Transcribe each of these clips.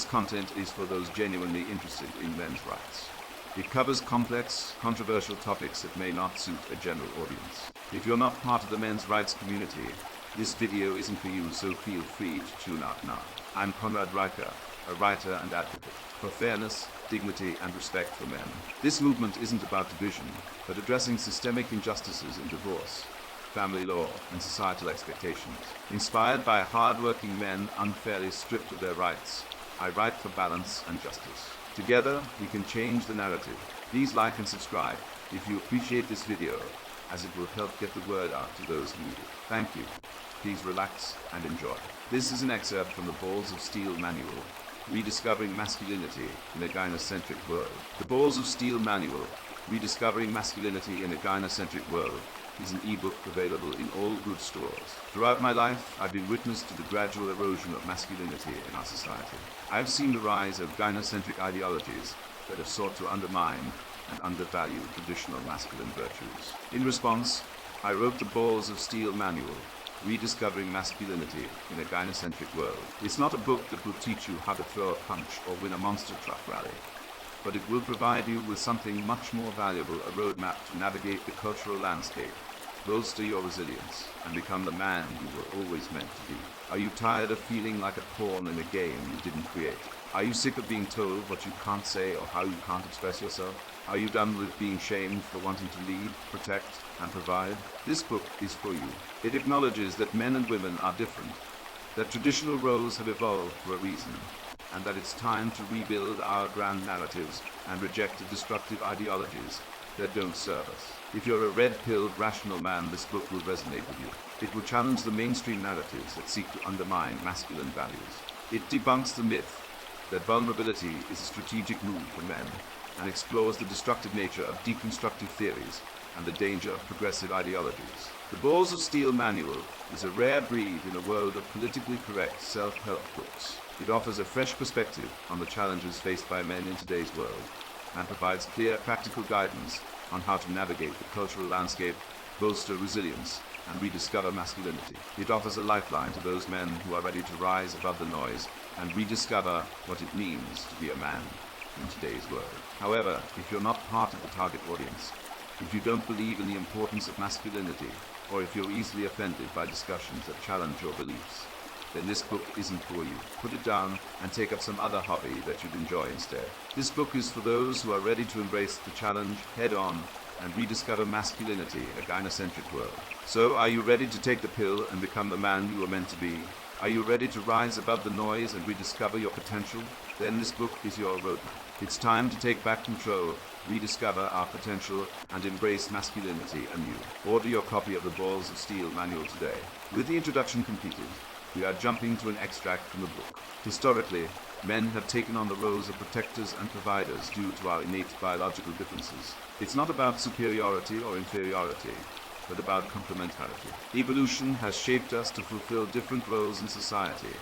This content is for those genuinely interested in men's rights. It covers complex, controversial topics that may not suit a general audience. If you're not part of the men's rights community, this video isn't for you, so feel free to tune out now. I'm Conrad Riker, a writer and advocate for fairness, dignity, and respect for men. This movement isn't about division, but addressing systemic injustices in divorce, family law, and societal expectations. Inspired by hard-working men unfairly stripped of their rights, I write for balance and justice. Together, we can change the narrative. Please like and subscribe if you appreciate this video, as it will help get the word out to those who need it. Thank you. Please relax and enjoy. This is an excerpt from the Balls of Steel manual, Rediscovering Masculinity in a Gynocentric World. The Balls of Steel manual, Rediscovering Masculinity in a Gynocentric World, is an ebook available in all good stores. Throughout my life, I've been witness to the gradual erosion of masculinity in our society. I've seen the rise of gynocentric ideologies that have sought to undermine and undervalue traditional masculine virtues. In response, I wrote the Balls of Steel manual, Rediscovering Masculinity in a Gynocentric World. It's not a book that will teach you how to throw a punch or win a monster truck rally, but it will provide you with something much more valuable, a roadmap to navigate the cultural landscape, bolster your resilience, and become the man you were always meant to be. Are you tired of feeling like a pawn in a game you didn't create? Are you sick of being told what you can't say or how you can't express yourself? Are you done with being shamed for wanting to lead, protect, and provide? This book is for you. It acknowledges that men and women are different, that traditional roles have evolved for a reason, and that it's time to rebuild our grand narratives and reject the destructive ideologies that don't serve us. If you're a red-pilled, rational man, this book will resonate with you. It will challenge the mainstream narratives that seek to undermine masculine values. It debunks the myth that vulnerability is a strategic move for men, and explores the destructive nature of deconstructive theories and the danger of progressive ideologies. The Balls of Steel manual is a rare breed in a world of politically correct self-help books. It offers a fresh perspective on the challenges faced by men in today's world, and provides clear, practical guidance on how to navigate the cultural landscape, bolster resilience, and rediscover masculinity. It offers a lifeline to those men who are ready to rise above the noise and rediscover what it means to be a man in today's world. However, if you're not part of the target audience, if you don't believe in the importance of masculinity, or if you're easily offended by discussions that challenge your beliefs, then this book isn't for you. Put it down and take up some other hobby that you'd enjoy instead. This book is for those who are ready to embrace the challenge head-on and rediscover masculinity in a gynocentric world. So, are you ready to take the pill and become the man you were meant to be? Are you ready to rise above the noise and rediscover your potential? Then this book is your roadmap. It's time to take back control, rediscover our potential, and embrace masculinity anew. Order your copy of the Balls of Steel manual today. With the introduction completed, we are jumping to an extract from the book. Historically, men have taken on the roles of protectors and providers due to our innate biological differences. It's not about superiority or inferiority, but about complementarity. Evolution has shaped us to fulfill different roles in society,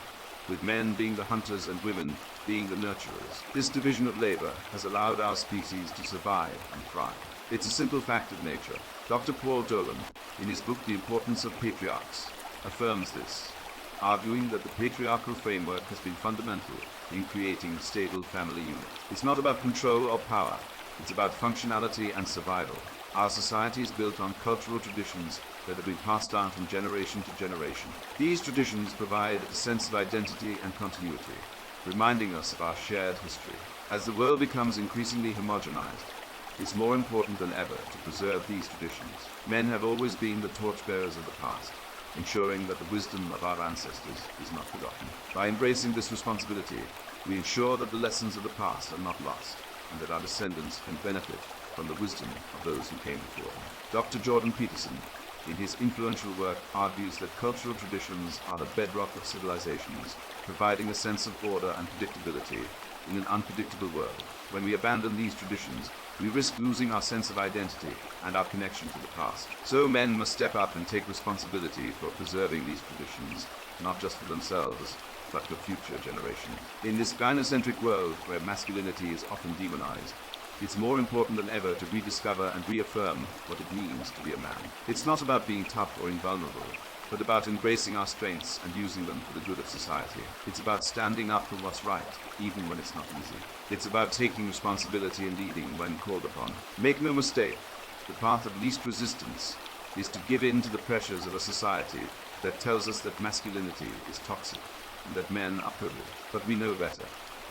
with men being the hunters and women being the nurturers. This division of labor has allowed our species to survive and thrive. It's a simple fact of nature. Dr. Paul Dolan, in his book The Importance of Patriarchs, affirms this, arguing that the patriarchal framework has been fundamental in creating a stable family unit. It's not about control or power, it's about functionality and survival. Our society is built on cultural traditions that have been passed down from generation to generation. These traditions provide a sense of identity and continuity, reminding us of our shared history. As the world becomes increasingly homogenized, it's more important than ever to preserve these traditions. Men have always been the torchbearers of the past, ensuring that the wisdom of our ancestors is not forgotten. By embracing this responsibility, we ensure that the lessons of the past are not lost, and that our descendants can benefit from the wisdom of those who came before them. Dr. Jordan Peterson, in his influential work, argues that cultural traditions are the bedrock of civilizations, providing a sense of order and predictability in an unpredictable world. When we abandon these traditions, we risk losing our sense of identity and our connection to the past. So men must step up and take responsibility for preserving these traditions, not just for themselves, but for future generations. In this gynocentric world where masculinity is often demonized, it's more important than ever to rediscover and reaffirm what it means to be a man. It's not about being tough or invulnerable. but about embracing our strengths and using them for the good of society. It's about standing up for what's right, even when it's not easy. It's about taking responsibility and leading when called upon. Make no mistake, the path of least resistance is to give in to the pressures of a society that tells us that masculinity is toxic and that men are privileged. But we know better.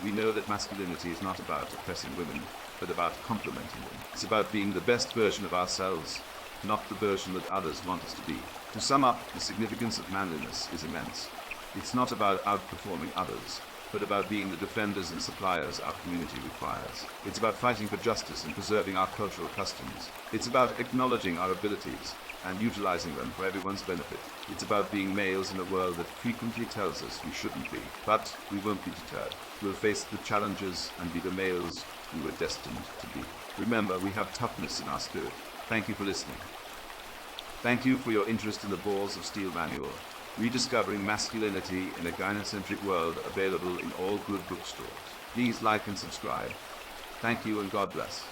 We know that masculinity is not about oppressing women, but about complementing them. It's about being the best version of ourselves, not the version that others want us to be. To sum up, the significance of manliness is immense. It's not about outperforming others, but about being the defenders and suppliers our community requires. It's about fighting for justice and preserving our cultural customs. It's about acknowledging our abilities and utilizing them for everyone's benefit. It's about being males in a world that frequently tells us we shouldn't be. But we won't be deterred. We'll face the challenges and be the males we were destined to be. Remember, we have toughness in our spirit. Thank you for listening. Thank you for your interest in the Balls of Steel manual, Rediscovering Masculinity in a Gynocentric World, available in all good bookstores. Please like and subscribe. Thank you and God bless.